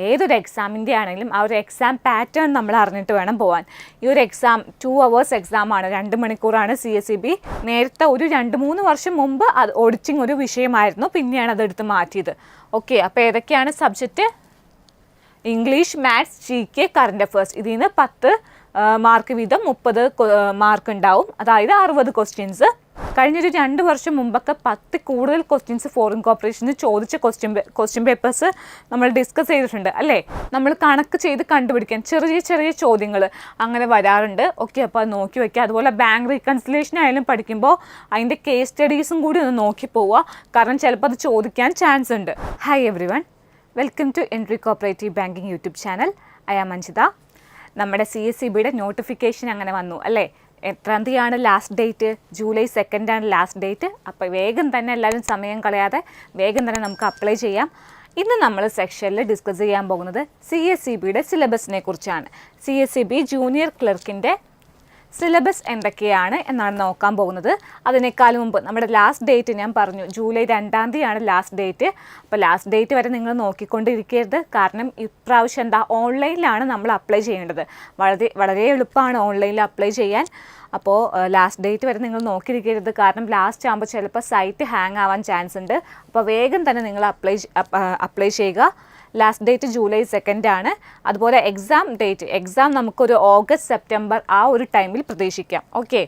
ഏതൊരു എക്സാമിൻ്റെ ആണെങ്കിലും ആ ഒരു എക്സാം പാറ്റേൺ നമ്മൾ അറിഞ്ഞിട്ട് വേണം പോകാൻ. ഈ ഒരു എക്സാം 2 hours എക്സാമാണ്, 2 മണിക്കൂറാണ്. CSEB നേരത്തെ ഒരു 2-3 വർഷം മുമ്പ് അത് ഓഡിറ്റിംഗ് ഒരു വിഷയമായിരുന്നു, പിന്നെയാണ് അതെടുത്ത് മാറ്റിയത്. ഓക്കെ, അപ്പോൾ ഏതൊക്കെയാണ് subject? English, maths, GK, current affairs. ഇതിൽ നിന്ന് 10 മാർക്ക് വീതം 30 മാർക്ക് ഉണ്ടാവും, അതായത് 60 ക്വസ്റ്റ്യൻസ്. കഴിഞ്ഞൊരു 2 വർഷം മുമ്പൊക്കെ 10 കൂടുതൽ ക്വസ്റ്റ്യൻസ് ഫോറിൻ കോർപ്പറേഷന് ചോദിച്ച ക്വസ്റ്റ്യൻ പേപ്പേഴ്സ് നമ്മൾ ഡിസ്കസ് ചെയ്തിട്ടുണ്ട് അല്ലേ? നമ്മൾ കണക്ക് ചെയ്ത് കണ്ടുപിടിക്കാൻ ചെറിയ ചെറിയ ചോദ്യങ്ങൾ അങ്ങനെ വരാറുണ്ട്. ഓക്കെ, അപ്പോൾ അത് നോക്കി വയ്ക്കുക. അതുപോലെ ബാങ്ക് റീകൺസിലേഷൻ ആയാലും പഠിക്കുമ്പോൾ അതിൻ്റെ കേസ് സ്റ്റഡീസും കൂടി ഒന്ന് നോക്കി പോവുക, കാരണം ചിലപ്പോൾ അത് ചോദിക്കാൻ ചാൻസ് ഉണ്ട്. Hi everyone, welcome to Entri cooperative banking YouTube channel. I am Anjitha. നമ്മുടെ CSEBയുടെ നോട്ടിഫിക്കേഷൻ അങ്ങനെ വന്നു അല്ലേ? എത്രാം തീയതിയാണ് last date? July 2 last date. അപ്പോൾ വേഗം തന്നെ എല്ലാവരും സമയം കളയാതെ വേഗം തന്നെ നമുക്ക് അപ്ലൈ ചെയ്യാം. ഇന്ന് നമ്മൾ സെക്ഷനിൽ ഡിസ്കസ് ചെയ്യാൻ പോകുന്നത് CSEBയുടെ സിലബസിനെ കുറിച്ചാണ്. CSEB ജൂനിയർ ക്ലർക്കിൻ്റെ സിലബസ് എന്തൊക്കെയാണ് എന്നാണ് നോക്കാൻ പോകുന്നത്. അതിനേക്കാൾ മുമ്പ് നമ്മുടെ ലാസ്റ്റ് ഡേറ്റ് ഞാൻ പറഞ്ഞു, ജൂലൈ 2 ലാസ്റ്റ് ഡേറ്റ്. അപ്പോൾ ലാസ്റ്റ് ഡേറ്റ് വരെ നിങ്ങൾ നോക്കിക്കൊണ്ടിരിക്കരുത്, കാരണം ഇപ്രാവശ്യം ഓൺലൈനിലാണ് നമ്മൾ അപ്ലൈ ചെയ്യേണ്ടത്. വളരെ എളുപ്പമാണ് ഓൺലൈനിൽ അപ്ലൈ ചെയ്യാൻ. അപ്പോൾ ലാസ്റ്റ് ഡേറ്റ് വരെ നിങ്ങൾ നോക്കിയിരിക്കരുത്, കാരണം ലാസ്റ്റ് ആകുമ്പോൾ ചിലപ്പോൾ സൈറ്റ് ഹാങ് ആവാൻ ചാൻസ് ഉണ്ട്. അപ്പോൾ വേഗം തന്നെ നിങ്ങൾ അപ്ലൈ ചെയ്യുക. ലാസ്റ്റ് ഡേറ്റ് ജൂലൈ 2 അതുപോലെ എക്സാം നമുക്കൊരു ഓഗസ്റ്റ് സെപ്റ്റംബർ ആ ഒരു ടൈമിൽ പ്രതീക്ഷിക്കാം. ഓക്കെ,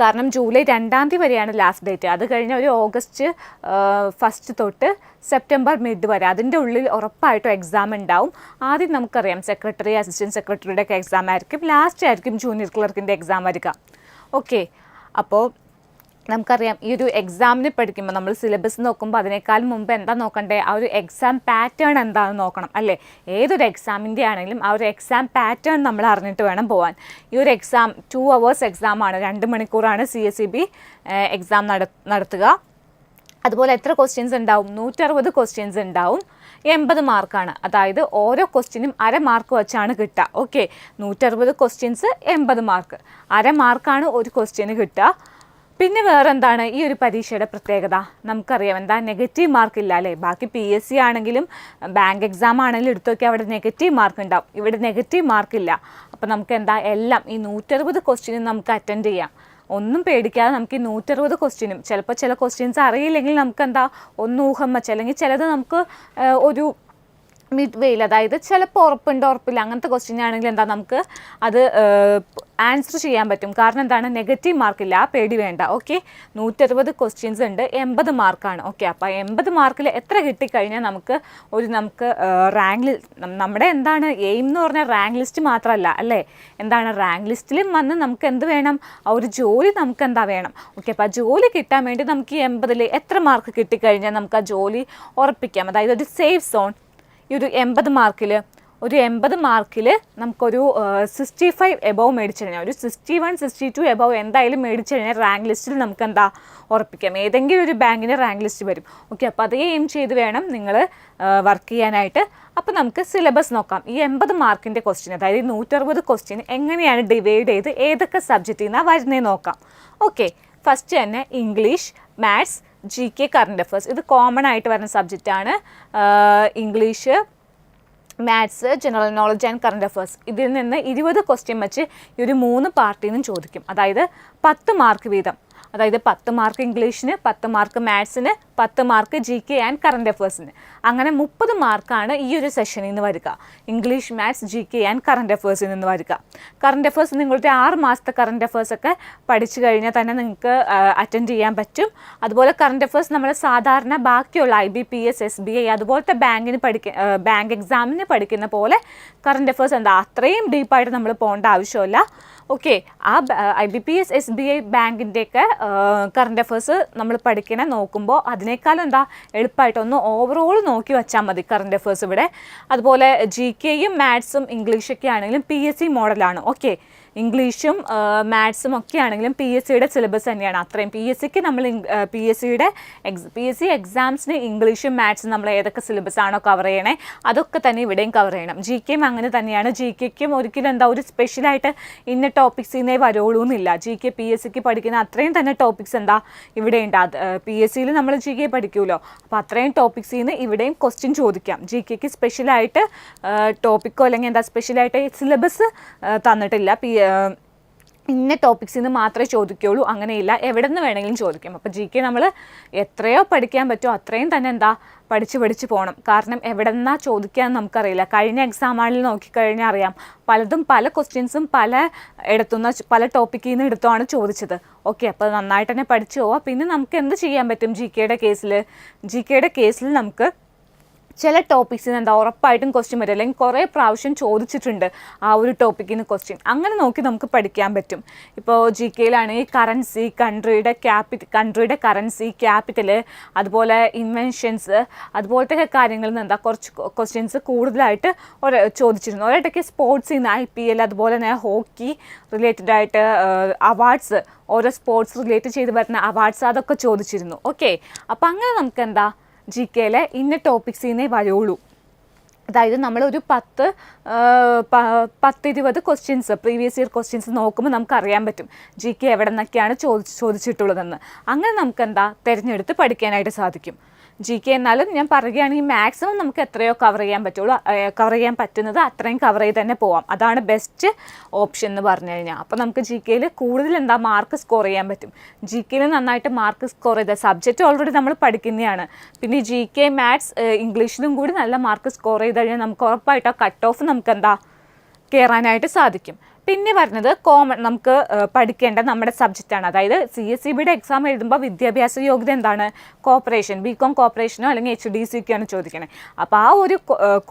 കാരണം ജൂലൈ 2 വരെയാണ് ലാസ്റ്റ് ഡേറ്റ്. അത് കഴിഞ്ഞ് ഒരു ഓഗസ്റ്റ് 1 തൊട്ട് സെപ്റ്റംബർ മിഡ് വരെ അതിൻ്റെ ഉള്ളിൽ ഉറപ്പായിട്ടും എക്സാം ഉണ്ടാവും. ആദ്യം നമുക്കറിയാം സെക്രട്ടറി, അസിസ്റ്റൻറ്റ് സെക്രട്ടറിയുടെ ഒക്കെ എക്സാം ആയിരിക്കും, ലാസ്റ്റ് ആയിരിക്കും ജൂനിയർ ക്ലർക്കിൻ്റെ എക്സാം വരിക. ഓക്കെ, അപ്പോൾ നമുക്കറിയാം ഈ ഒരു എക്സാമിന് പഠിക്കുമ്പോൾ നമ്മൾ സിലബസ് നോക്കുമ്പോൾ അതിനേക്കാൾ മുമ്പ് എന്താ നോക്കണ്ടേ? ആ ഒരു എക്സാം പാറ്റേൺ എന്താണെന്ന് നോക്കണം അല്ലേ? ഏതൊരു എക്സാമിൻ്റെ ആണെങ്കിലും ആ ഒരു എക്സാം പാറ്റേൺ നമ്മൾ അറിഞ്ഞിട്ട് വേണം പോകാൻ. ഈ ഒരു എക്സാം 2 hours എക്സാമാണ്, 2 മണിക്കൂറാണ് CSEB എക്സാം നടത്തുക. അതുപോലെ എത്ര ക്വസ്റ്റ്യൻസ് ഉണ്ടാവും? 160 ക്വസ്റ്റ്യൻസ് ഉണ്ടാവും. 80 മാർക്കാണ്, അതായത് ഓരോ ക്വസ്റ്റ്യനും 1/2 മാർക്ക് വെച്ചാണ് കിട്ടുക. ഓക്കെ, 160 ക്വസ്റ്റ്യൻസ് 80 മാർക്ക്, 1/2 മാർക്കാണ് ഒരു ക്വസ്റ്റ്യന് കിട്ടുക. പിന്നെ വേറെ എന്താണ് ഈ ഒരു പരീക്ഷയുടെ പ്രത്യേകത? നമുക്കറിയാം എന്താ, നെഗറ്റീവ് മാർക്ക് ഇല്ല അല്ലേ? ബാക്കി PSC ആണെങ്കിലും ബാങ്ക് എക്സാം ആണെങ്കിലും എടുത്തൊക്കെ അവിടെ നെഗറ്റീവ് മാർക്ക് ഉണ്ടാവും, ഇവിടെ നെഗറ്റീവ് മാർക്കില്ല. അപ്പോൾ നമുക്ക് എന്താ, എല്ലാം ഈ 160 ക്വസ്റ്റ്യനും നമുക്ക് അറ്റൻഡ് ചെയ്യാം. ഒന്നും പേടിക്കാതെ നമുക്ക് ഈ 160 ക്വസ്റ്റ്യനും, ചിലപ്പോൾ ചില ക്വസ്റ്റ്യൻസ് അറിയില്ലെങ്കിൽ നമുക്ക് എന്താ ഒന്ന് ഊഹം വെച്ച്, അല്ലെങ്കിൽ ചിലത് നമുക്ക് ഒരു മിഡ് വേയിൽ, അതായത് ചിലപ്പോൾ ഉറപ്പില്ല, അങ്ങനത്തെ ക്വസ്റ്റ്യൻ ആണെങ്കിൽ എന്താ നമുക്ക് അത് ആൻസർ ചെയ്യാൻ പറ്റും. കാരണം എന്താണ്, നെഗറ്റീവ് മാർക്കില്ല, ആ പേടി വേണ്ട. ഓക്കെ, 160 ക്വസ്റ്റ്യൻസ് ഉണ്ട്, 80 മാർക്കാണ്. ഓക്കെ, അപ്പോൾ 80 മാർക്കിൽ എത്ര കിട്ടിക്കഴിഞ്ഞാൽ നമുക്ക് റാങ്ക്, നമ്മുടെ എന്താണ് എയിം എന്ന് പറഞ്ഞാൽ റാങ്ക് ലിസ്റ്റ് മാത്രമല്ല അല്ലേ? എന്താണ്, റാങ്ക് ലിസ്റ്റിലും വന്ന് നമുക്ക് എന്ത് വേണം? ആ ഒരു ജോലി നമുക്ക് എന്താ വേണം. ഓക്കെ, അപ്പോൾ ആ ജോലി കിട്ടാൻ വേണ്ടി നമുക്ക് ഈ 80-ൽ എത്ര മാർക്ക് കിട്ടിക്കഴിഞ്ഞാൽ നമുക്ക് ആ ജോലി ഉറപ്പിക്കാം. അതായത് ഒരു സേഫ് സോൺ. ഈ ഒരു 80 മാർക്കിൽ നമുക്കൊരു 65 എബവ് മേടിച്ചു കഴിഞ്ഞാൽ, ഒരു 61-62 എബവ് എന്തായാലും മേടിച്ചു കഴിഞ്ഞാൽ റാങ്ക് ലിസ്റ്റിൽ നമുക്ക് എന്താ ഉറപ്പിക്കാം, ഏതെങ്കിലും ഒരു ബാങ്കിൻ്റെ റാങ്ക് ലിസ്റ്റ് വരും. ഓക്കെ, അപ്പോൾ അതേ എയിം ചെയ്ത് വേണം നിങ്ങൾ വർക്ക് ചെയ്യാനായിട്ട്. അപ്പോൾ നമുക്ക് സിലബസ് നോക്കാം. ഈ 80 മാർക്കിൻ്റെ ക്വസ്റ്റ്യൻ, അതായത് 160 ക്വസ്റ്റ്യൻ എങ്ങനെയാണ് ഡിവൈഡ് ചെയ്ത് ഏതൊക്കെ സബ്ജക്റ്റിൽ നിന്നാണ് വരുന്നത് നോക്കാം. ഓക്കെ, ഫസ്റ്റ് തന്നെ English, maths, GK, current affairs. ഇത് കോമൺ ആയിട്ട് വരുന്ന സബ്ജക്റ്റാണ്. English, maths, general knowledge and current affairs. ഇതിൽ നിന്ന് 20 ക്വസ്റ്റ്യൻ വെച്ച് ഈ ഒരു 3 പാർട്ടിൽ നിന്നും ചോദിക്കും, അതായത് 10 മാർക്ക് വീതം. അതായത് 10 മാർക്ക് ഇംഗ്ലീഷിന്, 10 മാർക്ക് മാത്സിന്, 10 മാർക്ക് GK ആൻഡ് കറണ്ട് അഫയേഴ്സിന്. അങ്ങനെ 30 മാർക്കാണ് ഈ ഒരു സെഷനിൽ നിന്ന് വരിക. English, maths, GK and current അഫയേഴ്സിൽ നിന്ന് വരിക. കറണ്ട് അഫയേഴ്സ് നിങ്ങളുടെ 6 മാസത്തെ കറണ്ട് അഫയേഴ്സൊക്കെ പഠിച്ചു കഴിഞ്ഞാൽ തന്നെ നിങ്ങൾക്ക് അറ്റൻഡ് ചെയ്യാൻ പറ്റും. അതുപോലെ കറണ്ട് അഫയേഴ്സ് നമ്മൾ സാധാരണ ബാക്കിയുള്ള IBPS, SBI അതുപോലത്തെ ബാങ്ക് എക്സാമിന് പഠിക്കുന്ന പോലെ കറണ്ട് അഫയേഴ്സ് എന്താ അത്രയും ഡീപ്പായിട്ട് നമ്മൾ പോകേണ്ട ആവശ്യമില്ല. ഓക്കെ, ആ IBPS, SBI ബാങ്കിൻ്റെയൊക്കെ കറണ്ട് അഫയേഴ്സ് നമ്മൾ നോക്കുമ്പോൾ അതിനേക്കാളും എന്താ എളുപ്പമായിട്ട് ഒന്ന് ഓവറോൾ നോക്കി വെച്ചാൽ മതി കറണ്ട് അഫയേഴ്സ് ഇവിടെ. അതുപോലെ GKയും മാത്സും ഇംഗ്ലീഷൊക്കെ ആണെങ്കിലും PSC മോഡലാണ്. ഓക്കെ, ഇംഗ്ലീഷും മാത്സും ഒക്കെ ആണെങ്കിലും PSCയുടെ സിലബസ് തന്നെയാണ്. അത്രയും PSCക്ക് നമ്മൾ PSC എക്സാംസിന് ഇംഗ്ലീഷും മാത്സും നമ്മൾ ഏതൊക്കെ സിലബസ് ആണോ കവർ ചെയ്യണേ അതൊക്കെ തന്നെ ഇവിടെയും കവർ ചെയ്യണം. GKയും അങ്ങനെ തന്നെയാണ്. GKയ്ക്കും ഒരിക്കലും എന്താ ഒരു സ്പെഷ്യലായിട്ട് ഇന്ന ടോപ്പിക്സിന്നേ വരുള്ളൂ എന്നില്ല. GK PSCക്ക് പഠിക്കുന്ന അത്രയും തന്നെ ടോപ്പിക്സ് എന്താ ഇവിടെ ഉണ്ട്. PSCയിൽ നമ്മൾ GK പഠിക്കുമല്ലോ, അപ്പോൾ അത്രയും ടോപ്പിക്സിൽ നിന്ന് ഇവിടെയും ക്വസ്റ്റ്യൻ ചോദിക്കാം. GKയ്ക്ക് സ്പെഷ്യലായിട്ട് ടോപ്പിക്കോ അല്ലെങ്കിൽ എന്താ സ്പെഷ്യലായിട്ട് സിലബസ് തന്നിട്ടില്ല. ഇന്ന ടോപ്പിക്സിൽ നിന്ന് മാത്രമേ ചോദിക്കുകയുള്ളൂ, അങ്ങനെയില്ല, എവിടെ നിന്ന് വേണമെങ്കിലും ചോദിക്കാം. അപ്പോൾ GK നമ്മൾ എത്രയോ പഠിക്കാൻ പറ്റുമോ അത്രയും തന്നെ എന്താ പഠിച്ച് പോകണം. കാരണം എവിടെ നിന്നാണ് ചോദിക്കാമെന്ന് നമുക്കറിയില്ല. കഴിഞ്ഞ എക്സാമുകളിൽ നോക്കിക്കഴിഞ്ഞാൽ അറിയാം, പലതും പല ക്വസ്റ്റ്യൻസും പല പല ടോപ്പിക്കിൽ നിന്ന് എടുത്തുമാണ് ചോദിച്ചത്. ഓക്കെ, അപ്പോൾ നന്നായിട്ട് തന്നെ പഠിച്ചു പോവാം. പിന്നെ നമുക്ക് എന്ത് ചെയ്യാൻ പറ്റും GKയുടെ കേസിൽ നമുക്ക് ചില ടോപ്പിക്സിൽ നിന്ന് എന്താ ഉറപ്പായിട്ടും ക്വസ്റ്റ്യൻ വരും, അല്ലെങ്കിൽ കുറേ പ്രാവശ്യം ചോദിച്ചിട്ടുണ്ട് ആ ഒരു ടോപ്പിക്കിൽ നിന്ന് ക്വസ്റ്റ്യൻ. അങ്ങനെ നോക്കി നമുക്ക് പഠിക്കാൻ പറ്റും. ഇപ്പോൾ GKയിലാണെങ്കിൽ കറൻസി, കൺട്രിയുടെ കറൻസി, ക്യാപിറ്റൽ, അതുപോലെ ഇൻവെൻഷൻസ്, അതുപോലത്തെ കാര്യങ്ങളിൽ നിന്ന് എന്താ കുറച്ച് ക്വസ്റ്റ്യൻസ് കൂടുതലായിട്ട് ചോദിച്ചിരുന്നു. ഒരിടയ്ക്ക് സ്പോർട്സിൽ നിന്ന് IPL, അതുപോലെ തന്നെ ഹോക്കി റിലേറ്റഡ് ആയിട്ട് അവാർഡ്സ്, ഓരോ സ്പോർട്സ് റിലേറ്റ് ചെയ്ത് വരുന്ന അവാർഡ്സ് അതൊക്കെ ചോദിച്ചിരുന്നു. ഓക്കെ, അപ്പോൾ അങ്ങനെ നമുക്ക് എന്താ GKയിലെ ഇന്ന ടോപ്പിക്സിൽ നിന്നേ വരുള്ളൂ. അതായത് നമ്മളൊരു 10-20 ക്വസ്റ്റ്യൻസ് പ്രീവിയസ് ഇയർ ക്വസ്റ്റ്യൻസ് നോക്കുമ്പോൾ നമുക്കറിയാൻ പറ്റും GK എവിടെ നിന്നൊക്കെയാണ് ചോദിച്ചിട്ടുള്ളതെന്ന്. അങ്ങനെ നമുക്ക് എന്താ തിരഞ്ഞെടുത്ത് പഠിക്കാനായിട്ട് സാധിക്കും. GK എന്നാലും ഞാൻ പറയുകയാണെങ്കിൽ മാക്സിമം നമുക്ക് എത്രയോ കവർ ചെയ്യാൻ പറ്റുള്ളൂ, കവർ ചെയ്യാൻ പറ്റുന്നത് അത്രയും കവർ ചെയ്ത് തന്നെ പോവാം. അതാണ് ബെസ്റ്റ് ഓപ്ഷൻ എന്ന് പറഞ്ഞു കഴിഞ്ഞാൽ. അപ്പോൾ നമുക്ക് GKയിൽ കൂടുതൽ എന്താ മാർക്ക് സ്കോർ ചെയ്യാൻ പറ്റും. GKയിൽ നന്നായിട്ട് മാർക്ക് സ്കോർ ചെയ്ത സബ്ജക്റ്റ് ഓൾറെഡി നമ്മൾ പഠിക്കുന്നതാണ്. പിന്നെ GK മാത്സ് ഇംഗ്ലീഷിലും കൂടി നല്ല മാർക്ക് സ്കോർ ചെയ്ത് കഴിഞ്ഞാൽ നമുക്ക് ഉറപ്പായിട്ട് ആ കട്ട് ഓഫ് നമുക്ക് എന്താ കയറാനായിട്ട് സാധിക്കും. പിന്നെ വരുന്നത് നമുക്ക് പഠിക്കേണ്ട നമ്മുടെ സബ്ജക്റ്റാണ്. അതായത് CSEBയുടെ എക്സാം എഴുതുമ്പോൾ വിദ്യാഭ്യാസ യോഗ്യത എന്താണ്? കോർപ്പറേഷൻ, BCom കോർപ്പറേഷനോ അല്ലെങ്കിൽ HDCക്കാണ് ചോദിക്കണേ. അപ്പോൾ ആ ഒരു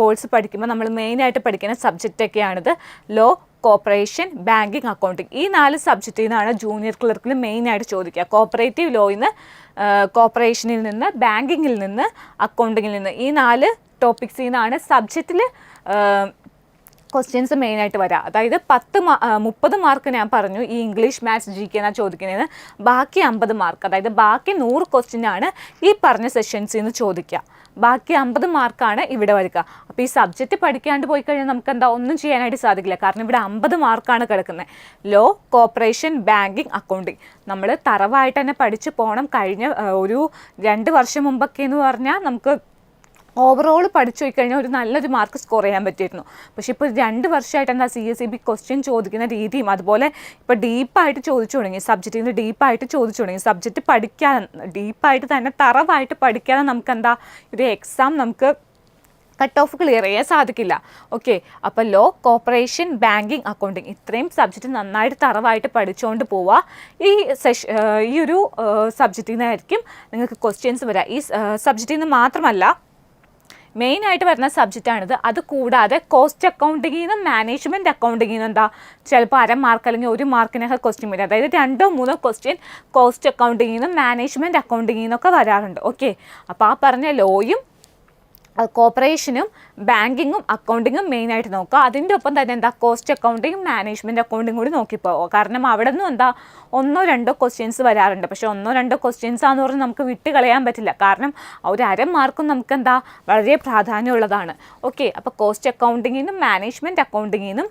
കോഴ്സ് പഠിക്കുമ്പോൾ നമ്മൾ മെയിനായിട്ട് പഠിക്കുന്ന സബ്ജക്റ്റൊക്കെയാണിത്. Law, corporation, banking, accounting. ഈ 4 സബ്ജക്റ്റിൽ നിന്നാണ് ജൂനിയർ ക്ലർക്കിൽ മെയിനായിട്ട് ചോദിക്കുക. കോപ്പറേറ്റീവ് ലോയിൽ നിന്ന്, കോർപ്പറേഷനിൽ നിന്ന്, ബാങ്കിങ്ങിൽ നിന്ന്, അക്കൗണ്ടിങ്ങിൽ നിന്ന്, ഈ 4 ടോപ്പിക്സിൽ നിന്നാണ് സബ്ജക്റ്റിൽ ക്വസ്റ്റ്യൻസ് മെയിനായിട്ട് വരാം. അതായത് 30 മാർക്ക് ഞാൻ പറഞ്ഞു ഈ ഇംഗ്ലീഷ്, മാത്സ്, GK എന്നാണ് ചോദിക്കുന്നതിന്. ബാക്കി 50 മാർക്ക്, അതായത് ബാക്കി 100 ക്വസ്റ്റ്യനാണ് ഈ പറഞ്ഞ സെഷൻസിൽ നിന്ന് ചോദിക്കുക. ബാക്കി 50 മാർക്കാണ് ഇവിടെ വരിക. അപ്പോൾ ഈ സബ്ജക്റ്റ് പഠിക്കാണ്ട് പോയി കഴിഞ്ഞാൽ നമുക്ക് എന്താ ഒന്നും ചെയ്യാനായിട്ട് സാധിക്കില്ല. കാരണം ഇവിടെ 50 മാർക്കാണ് കിടക്കുന്നത്. ലോ, കോർപ്പറേഷൻ, ബാങ്കിങ്, അക്കൗണ്ടിങ് നമ്മൾ തറവായിട്ട് തന്നെ പഠിച്ചു പോകണം. കഴിഞ്ഞ ഒരു 2 വർഷം മുമ്പൊക്കെ എന്ന് പറഞ്ഞാൽ നമുക്ക് ഓവറോൾ പഠിച്ചു പോയി കഴിഞ്ഞാൽ ഒരു നല്ലൊരു മാർക്ക് സ്കോർ ചെയ്യാൻ പറ്റിയിരുന്നു. പക്ഷേ ഇപ്പോൾ 2 വർഷമായിട്ട് എന്താ CSEB ക്വസ്റ്റ്യൻ ചോദിക്കുന്ന രീതിയും അതുപോലെ ഇപ്പോൾ ഡീപ്പായിട്ട് ചോദിച്ചു തുടങ്ങി. സബ്ജക്റ്റിൽ നിന്ന് ഡീപ്പായിട്ട് ചോദിച്ചു തുടങ്ങി. സബ്ജക്റ്റ് പഠിക്കാതെ ഡീപ്പായിട്ട് തന്നെ തറവായിട്ട് പഠിക്കാതെ നമുക്ക് എന്താ ഒരു എക്സാം നമുക്ക് കട്ട് ഓഫ് ക്ലിയർ ചെയ്യാൻ സാധിക്കില്ല. ഓക്കെ, അപ്പോൾ ലോ, കോർപ്പറേഷൻ, ബാങ്കിങ്, അക്കൗണ്ടിങ് ഇത്രയും സബ്ജക്റ്റ് നന്നായിട്ട് തറവായിട്ട് പഠിച്ചുകൊണ്ട് പോവുക. ഈ ഒരു സബ്ജക്റ്റിൽ നിന്നായിരിക്കും നിങ്ങൾക്ക് ക്വസ്റ്റ്യൻസ് വരിക. ഈ സബ്ജക്റ്റിൽ നിന്ന് മാത്രമല്ല മെയിനായിട്ട് വരുന്ന സബ്ജക്റ്റാണിത്. അത് കൂടാതെ കോസ്റ്റ് അക്കൗണ്ടിങ്ങിൽ നിന്നും മാനേജ്മെൻറ്റ് അക്കൗണ്ടിങ്ങിൽ നിന്നും എന്താ ചിലപ്പോൾ 1/2 മാർക്ക് അല്ലെങ്കിൽ 1 മാർക്കിനൊക്കെ ക്വസ്റ്റ്യൻ വരും. അതായത് 2-3 ക്വസ്റ്റ്യൻ കോസ്റ്റ് അക്കൗണ്ടിങ്ങിൽ നിന്നും മാനേജ്മെൻറ്റ് അക്കൗണ്ടിങ്ങിൽ നിന്നൊക്കെ വരാറുണ്ട്. ഓക്കെ, അപ്പോൾ ആ പറഞ്ഞ ലോയും കോർപ്പറേഷനും ബാങ്കിങ്ങും അക്കൗണ്ടിങ്ങും മെയിനായിട്ട് നോക്കുക. അതിൻ്റെ ഒപ്പം തന്നെ എന്താ കോസ്റ്റ് അക്കൗണ്ടിങ്ങും മാനേജ്മെൻറ്റ് അക്കൗണ്ടിങ് കൂടി നോക്കിപ്പോവുക. കാരണം അവിടെ നിന്നും എന്താ 1-2 ക്വസ്റ്റ്യൻസ് വരാറുണ്ട്. പക്ഷേ 1-2 ക്വസ്റ്റ്യൻസ് ആണെന്ന് പറഞ്ഞാൽ നമുക്ക് വിട്ട് കളയാൻ പറ്റില്ല. കാരണം ഒരു 1/2 മാർക്കും നമുക്ക് എന്താ വളരെ പ്രാധാന്യമുള്ളതാണ്. ഓക്കെ, അപ്പോൾ കോസ്റ്റ് അക്കൗണ്ടിങ്ങിൽ നിന്നും മാനേജ്മെൻറ്റ് അക്കൗണ്ടിങ്ങിൽ നിന്നും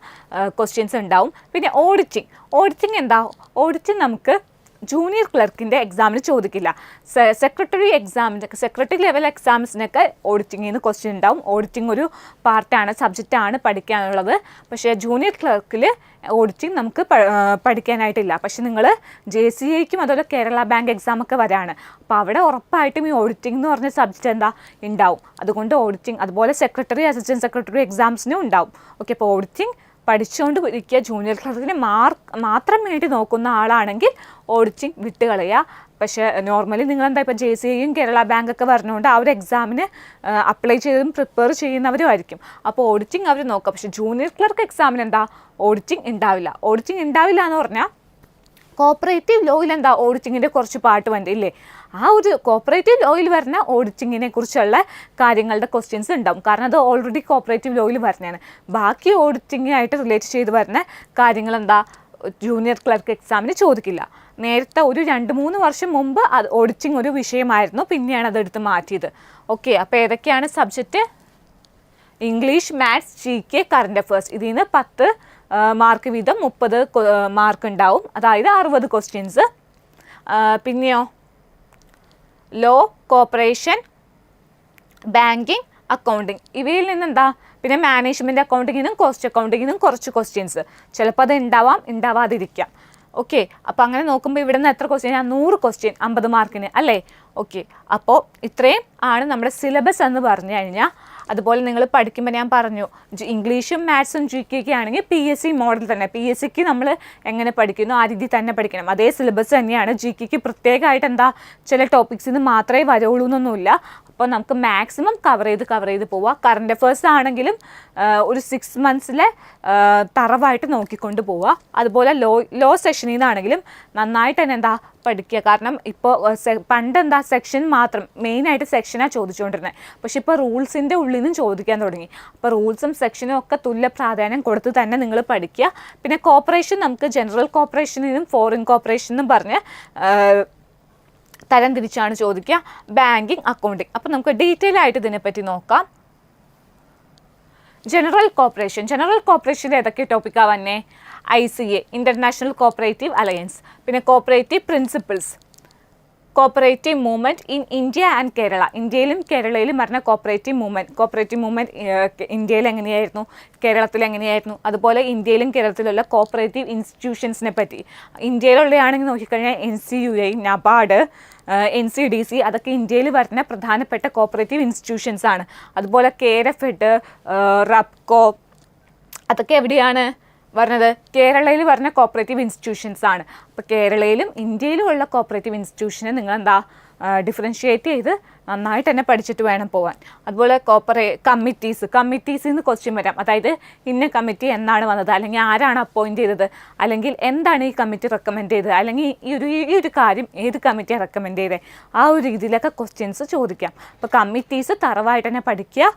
ക്വസ്റ്റ്യൻസ് ഉണ്ടാവും. പിന്നെ ഓഡിറ്റിംഗ് എന്താ? ഓഡിറ്റിംഗ് നമുക്ക് ജൂനിയർ ക്ലർക്കിൻ്റെ എക്സാമിന് ചോദിക്കില്ല. സെക്രട്ടറി ലെവൽ എക്സാംസിനൊക്കെ ഓഡിറ്റിങ്ങിൽ നിന്ന് ക്വസ്റ്റ്യൻ ഉണ്ടാവും. ഓഡിറ്റിംഗ് ഒരു പാർട്ടാണ്, സബ്ജക്റ്റാണ് പഠിക്കാനുള്ളത്. പക്ഷേ ജൂനിയർ ക്ലർക്കിൽ ഓഡിറ്റിംഗ് നമുക്ക് പഠിക്കാനായിട്ടില്ല. പക്ഷേ നിങ്ങൾ JCAയ്ക്കും അതുപോലെ കേരള ബാങ്ക് എക്സാമൊക്കെ വരാണ്. അപ്പോൾ അവിടെ ഉറപ്പായിട്ടും ഈ ഓഡിറ്റിംഗ് എന്ന് പറഞ്ഞ സബ്ജക്റ്റ് എന്താ ഉണ്ടാവും. അതുകൊണ്ട് ഓഡിറ്റിംഗ് അതുപോലെ സെക്രട്ടറി, അസിസ്റ്റൻറ്റ് സെക്രട്ടറി എക്സാംസിനും ഉണ്ടാവും. ഓക്കെ, അപ്പോൾ ഓഡിറ്റിംഗ് പഠിച്ചുകൊണ്ട് ഇരിക്കുക. ജൂനിയർ ക്ലർക്കിന് മാത്രം വേണ്ടി നോക്കുന്ന ആളാണെങ്കിൽ ഓഡിറ്റിംഗ് വിട്ടുകളയുക. പക്ഷേ നോർമലി നിങ്ങളെന്താ ഇപ്പോൾ JCAയും കേരള ബാങ്കൊക്കെ പറഞ്ഞുകൊണ്ട് ആ ഒരു എക്സാമിന് അപ്ലൈ ചെയ്തതും പ്രിപ്പയർ ചെയ്യുന്നവരും ആയിരിക്കും. അപ്പോൾ ഓഡിറ്റിംഗ് അവർ നോക്കുക. പക്ഷേ ജൂനിയർ ക്ലർക്ക് എക്സാമിന് എന്താ ഓഡിറ്റിംഗ് ഉണ്ടാവില്ല. ഓഡിറ്റിംഗ് ഉണ്ടാവില്ല എന്ന് പറഞ്ഞാൽ കോപ്പറേറ്റീവ് ലോയിൽ എന്താ ഓഡിറ്റിങ്ങിൻ്റെ കുറച്ച് പാട്ട് വന്നില്ലേ, ആ ഒരു കോപ്പറേറ്റീവ് ലോയിൽ വരുന്ന ഓഡിറ്റിങ്ങിനെ കുറിച്ചുള്ള കാര്യങ്ങളുടെ ക്വസ്റ്റ്യൻസ് ഉണ്ടാവും. കാരണം അത് ഓൾറെഡി കോപ്പറേറ്റീവ് ലോയിൽ വരുന്നതാണ്. ബാക്കി ഓഡിറ്റിങ്ങായിട്ട് റിലേറ്റ് ചെയ്ത് വരുന്ന കാര്യങ്ങൾ എന്താ ജൂനിയർ ക്ലർക്ക് എക്സാമിന് ചോദിക്കില്ല. നേരത്തെ ഒരു 2-3 വർഷം മുമ്പ് അത് ഓഡിറ്റിംഗ് ഒരു വിഷയമായിരുന്നു, പിന്നെയാണ് അതെടുത്ത് മാറ്റിയത്. ഓക്കെ, അപ്പോൾ ഏതൊക്കെയാണ് subject? English, maths, GK, current affairs. ഇതിൽ നിന്ന് 10 മാർക്ക് വീതം 30 മാർക്ക് ഉണ്ടാവും, അതായത് 60 ക്വസ്റ്റ്യൻസ്. പിന്നെയോ ലോ, കോർപ്പറേഷൻ, ബാങ്കിങ്, അക്കൗണ്ടിങ്, ഇവയിൽ നിന്നെന്താ പിന്നെ മാനേജ്മെൻറ്റ് അക്കൗണ്ടിങ്ങിനും കോസ്റ്റ് അക്കൗണ്ടിങ്ങിനും കുറച്ച് ക്വസ്റ്റ്യൻസ്. ചിലപ്പോൾ അത് ഉണ്ടാവാം, ഉണ്ടാവാതിരിക്കാം. ഓക്കെ, അപ്പോൾ അങ്ങനെ നോക്കുമ്പോൾ ഇവിടെ നിന്ന് എത്ര ക്വസ്റ്റ്യൻ? 100 ക്വസ്റ്റ്യൻ 50 മാർക്കിന് അല്ലേ? ഓക്കെ, അപ്പോൾ ഇത്രയും ആണ് നമ്മുടെ സിലബസ് എന്ന് പറഞ്ഞു കഴിഞ്ഞാൽ. അതുപോലെ നിങ്ങൾ പഠിക്കുമ്പോൾ ഞാൻ പറഞ്ഞു ഇംഗ്ലീഷും മാത്സും GK ആണെങ്കിൽ PSC മോഡൽ തന്നെ. PSCക്ക് നമ്മൾ എങ്ങനെ പഠിക്കുന്നു ആ രീതി തന്നെ പഠിക്കണം. അതേ സിലബസ് തന്നെയാണ്. GKക്ക് പ്രത്യേകമായിട്ട് എന്താ ചില ടോപ്പിക്സിൽ നിന്ന് മാത്രമേ വരുള്ളൂ എന്നൊന്നുമില്ല. അപ്പോൾ നമുക്ക് മാക്സിമം കവർ ചെയ്ത് പോവുക. കറണ്ട് അഫയേഴ്സ് ആണെങ്കിലും ഒരു 6 മന്ത്സിലെ തറവായിട്ട് നോക്കിക്കൊണ്ട് പോവുക. അതുപോലെ ലോ സെക്ഷനിൽ നിന്നാണെങ്കിലും നന്നായിട്ട് തന്നെ എന്താ പഠിക്കുക. കാരണം ഇപ്പോൾ പണ്ടെന്താ സെക്ഷൻ മാത്രം മെയിനായിട്ട് സെക്ഷനാണ് ചോദിച്ചുകൊണ്ടിരുന്നത്. പക്ഷെ ഇപ്പോൾ റൂൾസിൻ്റെ ഉള്ളിൽ നിന്നും ചോദിക്കാൻ തുടങ്ങി. അപ്പോൾ റൂൾസും സെക്ഷനും ഒക്കെ തുല്യ പ്രാധാന്യം കൊടുത്ത് തന്നെ നിങ്ങൾ പഠിക്കുക. പിന്നെ കോർപ്പറേഷൻ നമുക്ക് ജനറൽ കോർപ്പറേഷനും ഫോറിൻ കോർപ്പറേഷനും പറഞ്ഞ് തരം തിരിച്ചാണ് ചോദിക്കുക. Banking, accounting. അപ്പോൾ നമുക്ക് ഡീറ്റെയിൽ ആയിട്ട് ഇതിനെപ്പറ്റി നോക്കാം. ജനറൽ കോർപ്പറേഷനിൽ ഏതൊക്കെ ടോപ്പിക്കാണ് വന്നേ? ICA, international cooperative alliance. പിന്നെ cooperative principles, cooperative movement in India and Kerala. ഇന്ത്യയിലും കേരളയിലും പറഞ്ഞ കോപ്പറേറ്റീവ് മൂവ്മെൻറ്റ് ഇന്ത്യയിൽ എങ്ങനെയായിരുന്നു, കേരളത്തിൽ എങ്ങനെയായിരുന്നു. അതുപോലെ ഇന്ത്യയിലും കേരളത്തിലുള്ള കോപ്പറേറ്റീവ് ഇൻസ്റ്റിറ്റ്യൂഷൻസിനെ പറ്റി. ഇന്ത്യയിലുള്ളതാണെങ്കിൽ നോക്കിക്കഴിഞ്ഞാൽ NCUA, NABARD, NCDC, അതൊക്കെ ഇന്ത്യയിൽ വരുന്ന പ്രധാനപ്പെട്ട കോപ്പറേറ്റീവ് ഇൻസ്റ്റിറ്റ്യൂഷൻസ് ആണ്. അതുപോലെ KRFED, RAPCO, അതൊക്കെ എവിടെയാണ് പറഞ്ഞത്? കേരളയിൽ പറഞ്ഞ കോപ്പറേറ്റീവ് ഇൻസ്റ്റിറ്റ്യൂഷൻസ് ആണ്. അപ്പോൾ കേരളയിലും ഇന്ത്യയിലും ഉള്ള കോപ്പറേറ്റീവ് ഇൻസ്റ്റിറ്റ്യൂഷനെ നിങ്ങൾ എന്താ ഡിഫറൻഷ്യേറ്റ് ചെയ്ത് നന്നായിട്ട് തന്നെ പഠിച്ചിട്ട് വേണം പോകാൻ. അതുപോലെ കമ്മിറ്റീസിൽ നിന്ന് ക്വസ്റ്റ്യൻ വരാം. അതായത് ഇന്ന കമ്മിറ്റി എന്നാണ് വന്നത്, അല്ലെങ്കിൽ ആരാണ് അപ്പോയിൻറ്റ് ചെയ്തത്, അല്ലെങ്കിൽ എന്താണ് ഈ കമ്മിറ്റി റെക്കമെൻഡ് ചെയ്തത്, അല്ലെങ്കിൽ ഈ ഒരു കാര്യം ഏത് കമ്മിറ്റിയാണ് റെക്കമെൻഡ് ചെയ്തത്, ആ ഒരു രീതിയിലൊക്കെ ക്വസ്റ്റ്യൻസ് ചോദിക്കാം. അപ്പോൾ കമ്മിറ്റീസ് തറവായിട്ട് തന്നെ പഠിക്കുക.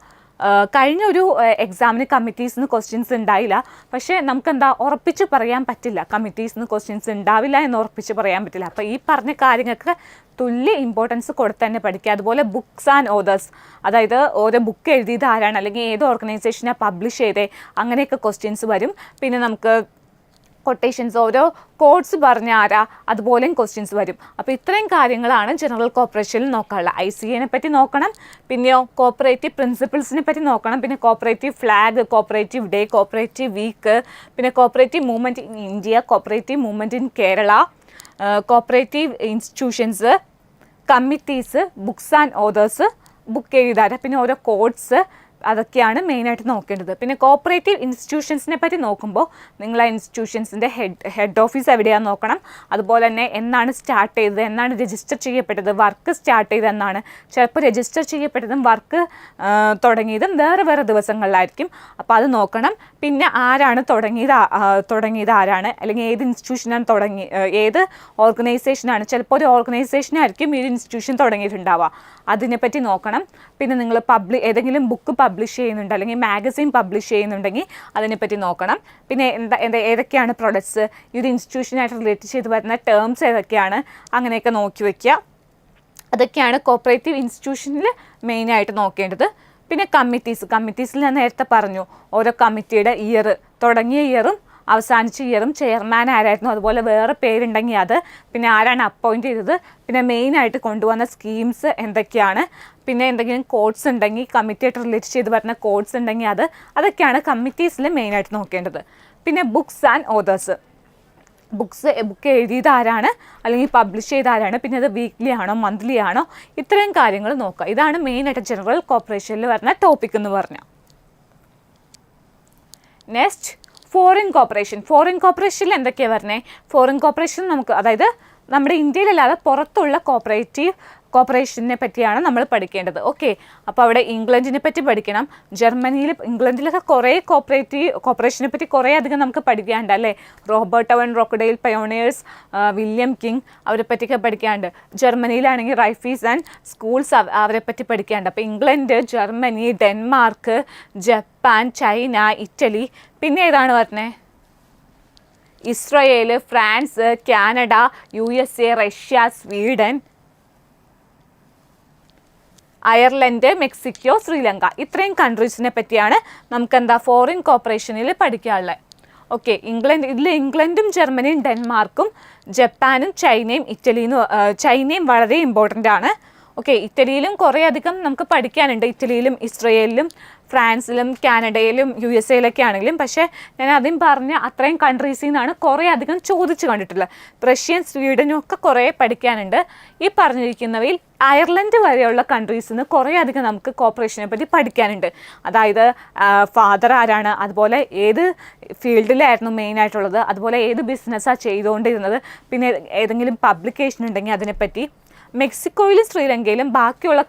കഴിഞ്ഞ ഒരു എക്സാമിന് കമ്മിറ്റീസിൽ നിന്ന് ക്വസ്റ്റ്യൻസ് ഉണ്ടായില്ല. പക്ഷേ നമുക്കെന്താ ഉറപ്പിച്ച് പറയാൻ പറ്റില്ല, കമ്മിറ്റീസിൽ നിന്ന് ക്വസ്റ്റ്യൻസ് ഉണ്ടാവില്ല എന്ന് ഉറപ്പിച്ച് പറയാൻ പറ്റില്ല. അപ്പോൾ ഈ പറഞ്ഞ കാര്യങ്ങൾക്ക് തുല്യ ഇമ്പോർട്ടൻസ് കൊടുത്ത് തന്നെ പഠിക്കുക. അതുപോലെ ബുക്സ് ആൻഡ് ഓതേഴ്സ്, അതായത് ഓരോ ബുക്ക് എഴുതിയത് ആരാണ്, അല്ലെങ്കിൽ ഏത് ഓർഗനൈസേഷനാണ് പബ്ലിഷ് ചെയ്തേ, അങ്ങനെയൊക്കെ ക്വസ്റ്റ്യൻസ് വരും. പിന്നെ നമുക്ക് കൊട്ടേഷൻസ്, ഓരോ കോഡ്സ് പറഞ്ഞ ആരാ, അതുപോലെയും ക്വസ്റ്റ്യൻസ് വരും. അപ്പോൾ ഇത്രയും കാര്യങ്ങളാണ് ജനറൽ കോർപ്പറേഷനിൽ നോക്കാനുള്ളത്. ICAനെ പറ്റി നോക്കണം, പിന്നെയോ കോപ്പറേറ്റീവ് പ്രിൻസിപ്പിൾസിനെ പറ്റി നോക്കണം, പിന്നെ cooperative flag, cooperative day, cooperative week, പിന്നെ cooperative movement in India, cooperative movement in Kerala, cooperative institutions, committees, books and authors, book എഴുതാറ്, പിന്നെ ഓരോ കോഡ്സ്, അതൊക്കെയാണ് മെയിനായിട്ട് നോക്കേണ്ടത്. പിന്നെ കോപ്പറേറ്റീവ് ഇൻസ്റ്റിറ്റ്യൂഷൻസിനെ പറ്റി നോക്കുമ്പോൾ നിങ്ങൾ ആ ഇൻസ്റ്റിറ്റ്യൂഷൻസിൻ്റെ ഹെഡ് ഓഫീസ് എവിടെയാണെന്ന് നോക്കണം. അതുപോലെ തന്നെ എന്നാണ് സ്റ്റാർട്ട് ചെയ്തത്, എന്നാണ് രജിസ്റ്റർ ചെയ്യപ്പെട്ടത്, വർക്ക് സ്റ്റാർട്ട് ചെയ്തത് എന്നാണ്. ചിലപ്പോൾ രജിസ്റ്റർ ചെയ്യപ്പെട്ടതും വർക്ക് തുടങ്ങിയതും വേറെ ദിവസങ്ങളിലായിരിക്കും. അപ്പോൾ അത് നോക്കണം. പിന്നെ ആരാണ് തുടങ്ങിയത് ആരാണ്, അല്ലെങ്കിൽ ഏത് ഇൻസ്റ്റിറ്റ്യൂഷനാണ് ഏത് ഓർഗനൈസേഷനാണ്. ചിലപ്പോൾ ഒരു ഓർഗനൈസേഷനായിരിക്കും ഈ ഒരു ഇൻസ്റ്റിറ്റ്യൂഷൻ തുടങ്ങിയിട്ടുണ്ടാവുക, അതിനെപ്പറ്റി നോക്കണം. പിന്നെ നിങ്ങൾ ഏതെങ്കിലും ബുക്ക് പബ്ലിഷ് ചെയ്യുന്നുണ്ട്, അല്ലെങ്കിൽ മാഗസിൻ പബ്ലിഷ് ചെയ്യുന്നുണ്ടെങ്കിൽ അതിനെപ്പറ്റി നോക്കണം. പിന്നെ ഏതൊക്കെയാണ് പ്രൊഡക്ട്സ്, ഈ ഒരു ഇൻസ്റ്റിറ്റ്യൂഷനായിട്ട് റിലേറ്റ് ചെയ്ത് വരുന്ന ടേംസ് ഏതൊക്കെയാണ്, അങ്ങനെയൊക്കെ നോക്കി വയ്ക്കുക. അതൊക്കെയാണ് കോപ്പറേറ്റീവ് ഇൻസ്റ്റിറ്റ്യൂഷനിൽ മെയിനായിട്ട് നോക്കേണ്ടത്. പിന്നെ കമ്മിറ്റീസിൽ ഞാൻ നേരത്തെ പറഞ്ഞു, ഓരോ കമ്മിറ്റിയുടെ ഇയർ, തുടങ്ങിയ ഇയറും അവസാനിച്ച ഇയറും, ചെയർമാൻ ആരായിരുന്നു, അതുപോലെ വേറെ പേരുണ്ടെങ്കിൽ അത്, പിന്നെ ആരാണ് അപ്പോയിൻറ്റ് ചെയ്തത്, പിന്നെ മെയിനായിട്ട് കൊണ്ടുവന്ന സ്കീംസ് എന്തൊക്കെയാണ്, പിന്നെ എന്തെങ്കിലും കോഡ്സ് ഉണ്ടെങ്കിൽ കമ്മിറ്റിയായിട്ട് റിലേറ്റ് ചെയ്ത് വരുന്ന കോഡ്സ് ഉണ്ടെങ്കിൽ അതൊക്കെയാണ് കമ്മിറ്റീസിൽ മെയിനായിട്ട് നോക്കേണ്ടത്. പിന്നെ ബുക്സ് ആൻഡ് ഓതേഴ്സ്, ബുക്ക് എഴുതിയത് ആരാണ്, അല്ലെങ്കിൽ പബ്ലിഷ് ചെയ്ത ആരാണ്, പിന്നെ അത് വീക്ക്ലി ആണോ മന്ത്ലി ആണോ, ഇത്രയും കാര്യങ്ങൾ നോക്കുക. ഇതാണ് മെയിനായിട്ട് ജനറൽ കോർപ്പറേഷനിൽ വരുന്ന ടോപ്പിക് എന്ന് പറഞ്ഞാൽ. നെക്സ്റ്റ് ഫോറിൻ കോർപ്പറേഷനിൽ എന്തൊക്കെയാണ് പറഞ്ഞത്? ഫോറിൻ കോർപ്പറേഷൻ നമുക്ക്, അതായത് നമ്മുടെ ഇന്ത്യയിലല്ലാതെ പുറത്തുള്ള കോർപ്പറേഷനെ പറ്റിയാണ് നമ്മൾ പഠിക്കേണ്ടത്. ഓക്കെ, അപ്പോൾ അവിടെ ഇംഗ്ലണ്ടിനെ പറ്റി പഠിക്കണം. ഇംഗ്ലണ്ടിലൊക്കെ കുറേ കോർപ്പറേഷനെ പറ്റി കുറേ അധികം നമുക്ക് പഠിക്കാനുണ്ട് അല്ലേ. റോബർട്ട് ഓവൻ റോക്കഡെയിൽ പയോണിയേഴ്സ്, വില്യം കിങ്, അവരെ പറ്റിയൊക്കെ പഠിക്കാനുണ്ട്. ജർമ്മനിയിലാണെങ്കിൽ റൈഫീസ് ആൻഡ് സ്കൂൾസ്, അവരെ പറ്റി പഠിക്കാനുണ്ട്. അപ്പോൾ England, Germany, Denmark, Japan, China, Italy, പിന്നെ ഏതാണ് പറഞ്ഞത്? Israel, France, Canada, USA, Russia, Sweden, Ireland, Mexico, Sri Lanka. ഇത്രയും കൺട്രീസിനെ പറ്റിയാണ് നമുക്ക് എന്താ ഫോറിൻ കോർപ്പറേഷനിൽ പഠിക്കാനുള്ളത്. ഓക്കെ, ഇംഗ്ലണ്ടും ജർമ്മനിയും ഡെൻമാർക്കും ജപ്പാനും ചൈനയും ചൈനയും വളരെ ഇമ്പോർട്ടൻ്റ് ആണ്. ഓക്കെ, ഇറ്റലിയിലും കുറേ അധികം നമുക്ക് പഠിക്കാനുണ്ട്. ഇറ്റലിയിലും ഇസ്രയേലിലും ഫ്രാൻസിലും കാനഡയിലും USA ആണെങ്കിലും. പക്ഷേ ഞാൻ ആദ്യം പറഞ്ഞ അത്രയും കൺട്രീസിൽ നിന്നാണ് കുറേ അധികം ചോദിച്ചു കണ്ടിട്ടുള്ളത്. റഷ്യയും സ്വീഡനും ഒക്കെ കുറേ പഠിക്കാനുണ്ട്. ഈ പറഞ്ഞിരിക്കുന്നവയിൽ അയർലൻഡ് വരെയുള്ള കൺട്രീസിൽ നിന്ന് കുറേ അധികം നമുക്ക് കോർപ്പറേഷനെ പറ്റി പഠിക്കാനുണ്ട്. അതായത് ഫാദർ ആരാണ്, അതുപോലെ ഏത് ഫീൽഡിലായിരുന്നു മെയിനായിട്ടുള്ളത്, അതുപോലെ ഏത് ബിസിനസ്സാണ് ചെയ്തുകൊണ്ടിരുന്നത്, പിന്നെ ഏതെങ്കിലും പബ്ലിക്കേഷൻ ഉണ്ടെങ്കിൽ അതിനെപ്പറ്റി. മെക്സിക്കോയിലും ശ്രീലങ്കയിലും ബാക്കിയുള്ള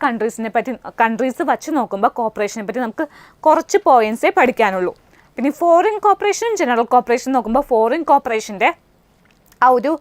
കൺട്രീസ് വച്ച് നോക്കുമ്പോൾ കോർപ്പറേഷനെ പറ്റി നമുക്ക് കുറച്ച് പോയിൻറ്റ്സേ പഠിക്കാനുള്ളൂ. പിന്നെ ഫോറിൻ കോർപ്പറേഷനും ജനറൽ കോർപ്പറേഷൻ നോക്കുമ്പോൾ ഫോറിൻ കോർപ്പറേഷൻ്റെ ആ ഒരു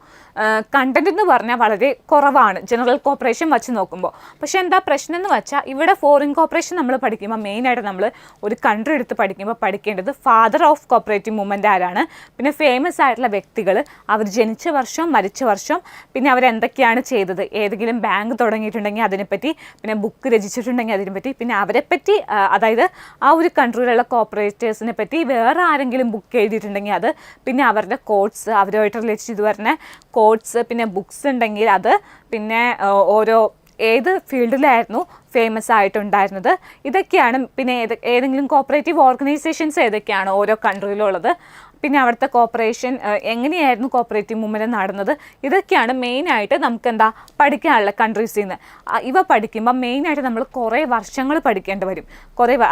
കണ്ടന്റ് എന്ന് പറഞ്ഞാൽ വളരെ കുറവാണ് ജനറൽ കോർപ്പറേഷൻ വച്ച് നോക്കുമ്പോൾ. പക്ഷേ എന്താ പ്രശ്നം എന്ന് വെച്ചാൽ ഇവിടെ ഫോറിൻ കോർപ്പറേഷൻ നമ്മൾ പഠിക്കുമ്പോൾ മെയിനായിട്ട് നമ്മൾ ഒരു കൺട്രി എടുത്ത് പഠിക്കുമ്പോൾ പഠിക്കേണ്ടത് ഫാദർ ഓഫ് കോർപ്പറേറ്റീവ് മൂവ്മെൻറ്റ് ആരാണ്, പിന്നെ ഫേമസ് ആയിട്ടുള്ള വ്യക്തികൾ, അവർ ജനിച്ച വർഷം, മരിച്ച വർഷം, പിന്നെ അവരെന്തൊക്കെയാണ് ചെയ്തത്, ഏതെങ്കിലും ബാങ്ക് തുടങ്ങിയിട്ടുണ്ടെങ്കിൽ അതിനെപ്പറ്റി, പിന്നെ ബുക്ക് രചിച്ചിട്ടുണ്ടെങ്കിൽ അതിനെപ്പറ്റി, പിന്നെ അവരെപ്പറ്റി അതായത് ആ ഒരു കൺട്രിയിലുള്ള കോർപ്പറേറ്റേഴ്സിനെ പറ്റി വേറെ ആരെങ്കിലും ബുക്ക് എഴുതിയിട്ടുണ്ടെങ്കിൽ അത്, പിന്നെ അവരുടെ കോഡ്സ്, അവരുമായിട്ട് റിലേറ്റ് ചെയ്ത് വരുന്ന കോഡ്സ്, പിന്നെ ബുക്സ് ഉണ്ടെങ്കിൽ അത്, പിന്നെ ഓരോ ഏത് ഫീൽഡിലായിരുന്നു ഫേമസ് ആയിട്ടുണ്ടായിരുന്നത്, ഇതൊക്കെയാണ്. പിന്നെ ഏതെങ്കിലും കോപ്പറേറ്റീവ് ഓർഗനൈസേഷൻസ് ഏതൊക്കെയാണ് ഓരോ കൺട്രിയിലുള്ളത്, പിന്നെ അവിടുത്തെ കോർപ്പറേഷൻ എങ്ങനെയായിരുന്നു കോപ്പറേറ്റീവ് മൂവ്മെൻറ്റ് നടന്നത്, ഇതൊക്കെയാണ് മെയിനായിട്ട് നമുക്ക് എന്താ പഠിക്കാനുള്ള കൺട്രീസിൽ നിന്ന്. ഇവ പഠിക്കുമ്പോൾ മെയിനായിട്ട് നമ്മൾ കുറേ വർഷങ്ങൾ പഠിക്കേണ്ടി വരും.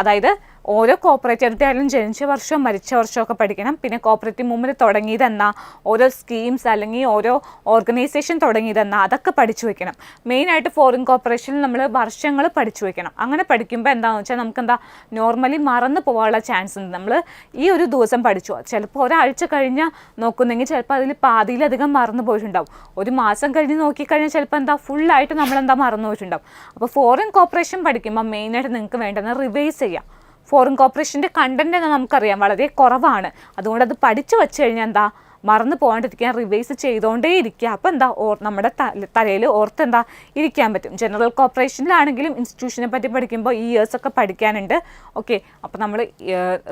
അതായത് ഓരോ കോർപ്പറേറ്റീവ് ആയാലും ജനിച്ച വർഷവും മരിച്ച വർഷമൊക്കെ പഠിക്കണം. പിന്നെ കോപ്പറേറ്റീവ് മൂവ്മെൻറ്റ് തുടങ്ങിയതെന്നാ, ഓരോ സ്കീംസ് അല്ലെങ്കിൽ ഓരോ ഓർഗനൈസേഷൻ തുടങ്ങിയതെന്നാ, അതൊക്കെ പഠിച്ചു വയ്ക്കണം. മെയിനായിട്ട് ഫോറിൻ കോർപ്പറേഷനിൽ നമ്മൾ വർഷങ്ങൾ പഠിച്ചു വയ്ക്കണം. അങ്ങനെ പഠിക്കുമ്പോൾ എന്താണെന്ന് വെച്ചാൽ നമുക്കെന്താ നോർമലി മറന്നു പോകാനുള്ള ചാൻസ് ഉണ്ട്. നമ്മൾ ഈ ഒരു ദിവസം പഠിച്ചു, ചിലപ്പോൾ ഒരാഴ്ച കഴിഞ്ഞ് നോക്കുന്നെങ്കിൽ ചിലപ്പോൾ അതിൽ പാതിയിലധികം മറന്നു പോയിട്ടുണ്ടാവും. ഒരു മാസം കഴിഞ്ഞ് നോക്കിക്കഴിഞ്ഞാൽ ചിലപ്പോൾ എന്താ ഫുള്ളായിട്ട് നമ്മളെന്താ മറന്നു പോയിട്ടുണ്ടാവും. അപ്പോൾ ഫോറിൻ കോർപ്പറേഷൻ പഠിക്കുമ്പോൾ മെയിനായിട്ട് നിങ്ങൾക്ക് വേണ്ടത് റിവൈസ് ചെയ്യാം. ഫോറിൻ കോർപ്പറേഷൻ്റെ കണ്ടൻറ്റ് എന്ന് നമുക്കറിയാം വളരെ കുറവാണ്. അതുകൊണ്ട് അത് പഠിച്ചു വെച്ച് കഴിഞ്ഞാൽ എന്താ മറന്നു പോകാണ്ടിരിക്കാൻ റിവൈസ് ചെയ്തുകൊണ്ടേ ഇരിക്കുക. അപ്പോൾ എന്താ നമ്മുടെ തലയിൽ ഓർത്തെന്താ ഇരിക്കാൻ പറ്റും. ജനറൽ കോർപ്പറേഷനിലാണെങ്കിലും ഇൻസ്റ്റിറ്റ്യൂഷനെ പറ്റി പഠിക്കുമ്പോൾ ഈ ഇയേഴ്സൊക്കെ പഠിക്കാനുണ്ട്. ഓക്കെ, അപ്പോൾ നമ്മൾ